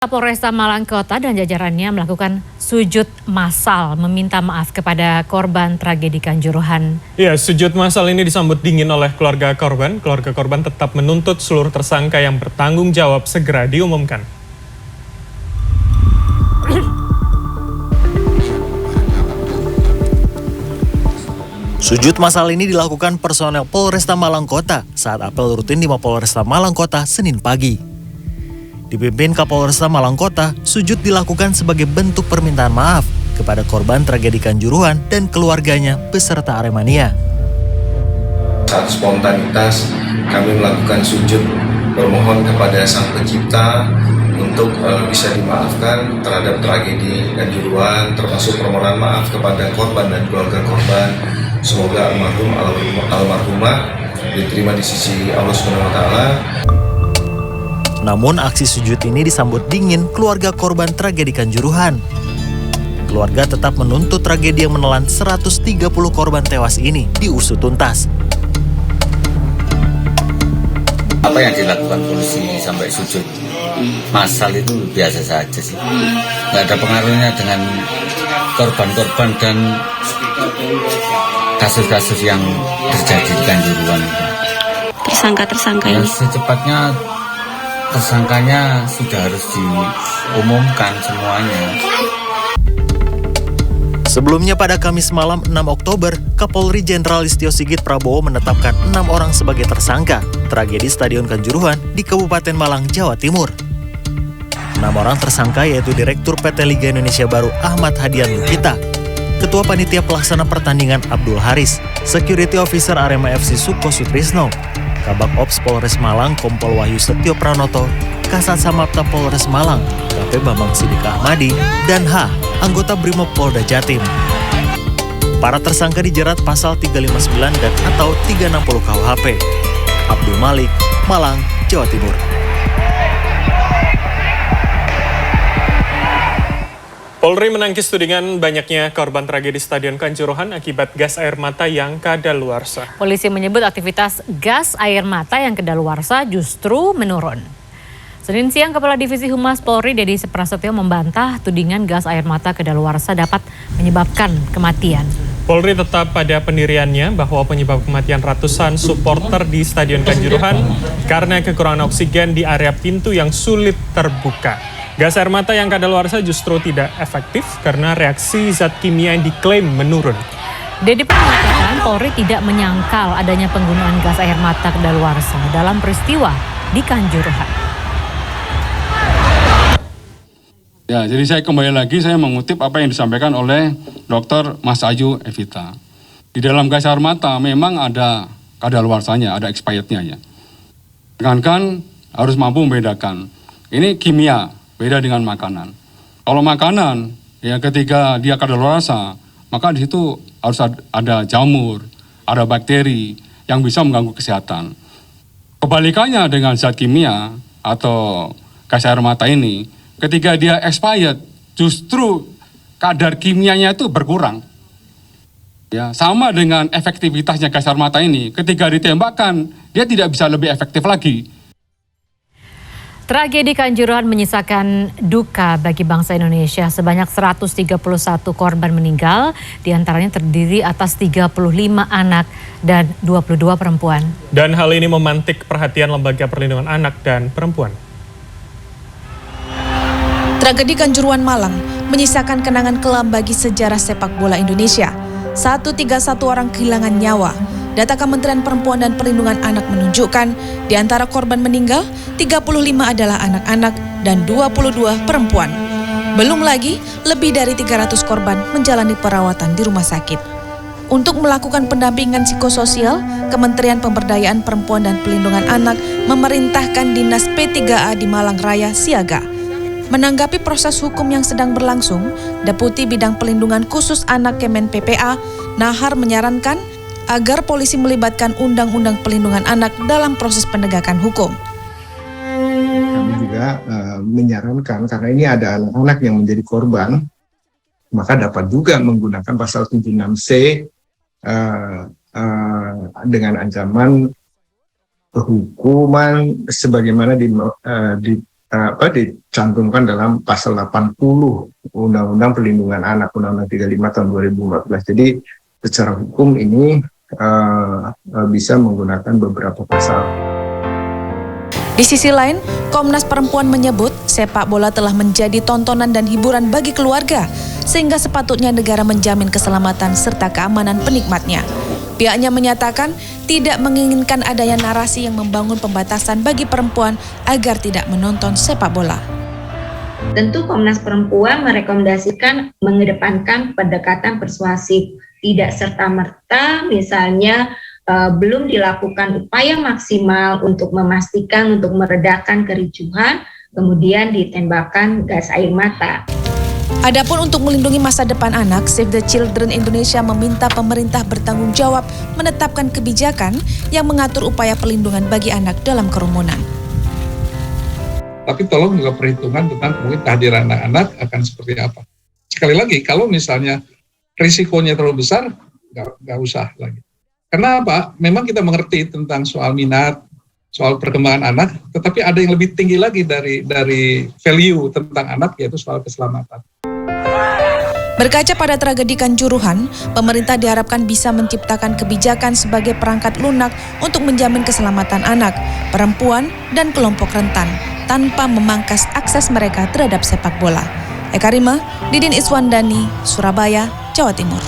Kapolresta Malang Kota dan jajarannya melakukan sujud massal meminta maaf kepada korban tragedi Kanjuruhan. Ya, sujud massal ini disambut dingin oleh keluarga korban. Keluarga korban tetap menuntut seluruh tersangka yang bertanggung jawab segera diumumkan. Sujud massal ini dilakukan personel Polresta Malang Kota saat apel rutin di Mapolresta Malang Kota Senin pagi. Dipimpin Kapolresta Malang Kota, sujud dilakukan sebagai bentuk permintaan maaf kepada korban tragedi Kanjuruhan dan keluarganya beserta Aremania. Saat spontanitas kami melakukan sujud bermohon kepada Sang Pencipta untuk bisa dimaafkan terhadap tragedi Kanjuruhan, termasuk permohonan maaf kepada korban dan keluarga korban. Semoga almarhumah diterima di sisi Allah Subhanahu wa Ta'ala. Namun aksi sujud ini disambut dingin keluarga korban tragedi Kanjuruhan. Keluarga tetap menuntut tragedi yang menelan 130 korban tewas ini diusut tuntas. Apa yang dilakukan polisi sampai sujud massal itu biasa saja sih. Nggak ada pengaruhnya dengan korban-korban dan kasus-kasus yang terjadi di Kanjuruhan. Tersangka ini? Secepatnya tersangkanya sudah harus diumumkan semuanya. Sebelumnya pada Kamis malam 6 Oktober, Kapolri Jenderal Listio Sigit Prabowo menetapkan 6 orang sebagai tersangka tragedi Stadion Kanjuruhan di Kabupaten Malang, Jawa Timur. 6 orang tersangka yaitu Direktur PT Liga Indonesia Baru Ahmad Hadian Lukita, Ketua Panitia Pelaksana Pertandingan Abdul Haris, Security Officer Arema FC Suko Sutrisno, Kabak Ops Polres Malang Kompol Wahyu Setio Pranoto, Kasat Samapta Polres Malang, KP Bambang Sidik Ahmadi, dan H, anggota Brimob Polda Jatim. Para tersangka dijerat pasal 359 dan atau 360 KUHP. Abdul Malik, Malang, Jawa Timur. Polri menangkis tudingan banyaknya korban tragedi Stadion Kanjuruhan akibat gas air mata yang kadaluarsa. Polisi menyebut aktivitas gas air mata yang kadaluarsa justru menurun. Senin siang, Kepala Divisi Humas Polri Dedi Prasetyo membantah tudingan gas air mata kadaluarsa dapat menyebabkan kematian. Polri tetap pada pendiriannya bahwa penyebab kematian ratusan supporter di Stadion Kanjuruhan karena kekurangan oksigen di area pintu yang sulit terbuka. Gas air mata yang kadaluarsa justru tidak efektif karena reaksi zat kimia yang diklaim menurun. Dedi mengatakan Polri tidak menyangkal adanya penggunaan gas air mata kadaluarsa dalam peristiwa di Kanjuruhan. Ya, jadi saya kembali lagi saya mengutip apa yang disampaikan oleh Dr. Mas Ayu Evita. Di dalam gas air mata memang ada kadaluarsanya, ada expirednya ya. Kan harus mampu membedakan. Ini kimia. Beda dengan makanan. Kalau makanan, ya ketika dia kadaluarsa, maka di situ harus ada jamur, ada bakteri yang bisa mengganggu kesehatan. Kebalikannya dengan zat kimia atau gas air mata ini, ketika dia expired, justru kadar kimianya itu berkurang. Ya, sama dengan efektivitasnya gas air mata ini, ketika ditembakkan, dia tidak bisa lebih efektif lagi. Tragedi Kanjuruhan menyisakan duka bagi bangsa Indonesia. Sebanyak 131 korban meninggal, diantaranya terdiri atas 35 anak dan 22 perempuan. Dan hal ini memantik perhatian Lembaga Perlindungan Anak dan Perempuan. Tragedi Kanjuruhan Malang menyisakan kenangan kelam bagi sejarah sepak bola Indonesia. 131 orang kehilangan nyawa. Data Kementerian Perempuan dan Perlindungan Anak menunjukkan di antara korban meninggal, 35 adalah anak-anak dan 22 perempuan. Belum lagi, lebih dari 300 korban menjalani perawatan di rumah sakit. Untuk melakukan pendampingan psikososial, Kementerian Pemberdayaan Perempuan dan Perlindungan Anak memerintahkan Dinas P3A di Malang Raya siaga. Menanggapi proses hukum yang sedang berlangsung, Deputi Bidang Pelindungan Khusus Anak Kemen PPA, Nahar menyarankan agar polisi melibatkan Undang-Undang Perlindungan Anak dalam proses penegakan hukum. Kami juga menyarankan, karena ini ada anak-anak yang menjadi korban, maka dapat juga menggunakan pasal 76C dengan ancaman hukuman sebagaimana dicantumkan dalam pasal 80 Undang-Undang Perlindungan Anak, Undang-Undang 35 tahun 2014. Jadi secara hukum ini bisa menggunakan beberapa pasal. Di sisi lain, Komnas Perempuan menyebut sepak bola telah menjadi tontonan dan hiburan bagi keluarga, sehingga sepatutnya negara menjamin keselamatan serta keamanan penikmatnya. Pihaknya menyatakan tidak menginginkan adanya narasi yang membangun pembatasan bagi perempuan agar tidak menonton sepak bola. Tentu Komnas Perempuan merekomendasikan mengedepankan pendekatan persuasif, tidak serta-merta misalnya belum dilakukan upaya maksimal untuk memastikan, untuk meredakan kericuhan, kemudian ditembakkan gas air mata. Adapun untuk melindungi masa depan anak, Save the Children Indonesia meminta pemerintah bertanggung jawab menetapkan kebijakan yang mengatur upaya perlindungan bagi anak dalam kerumunan. Tapi tolong juga perhitungan tentang mungkin kehadiran anak-anak akan seperti apa. Sekali lagi, kalau misalnya risikonya terlalu besar, nggak usah lagi. Karena apa? Memang kita mengerti tentang soal minat, soal perkembangan anak, tetapi ada yang lebih tinggi lagi dari value tentang anak, yaitu soal keselamatan. Berkaca pada tragedi Kanjuruhan, pemerintah diharapkan bisa menciptakan kebijakan sebagai perangkat lunak untuk menjamin keselamatan anak, perempuan, dan kelompok rentan, tanpa memangkas akses mereka terhadap sepak bola. Eka Rima, Didin Iswandani, Surabaya, Jawa Timur.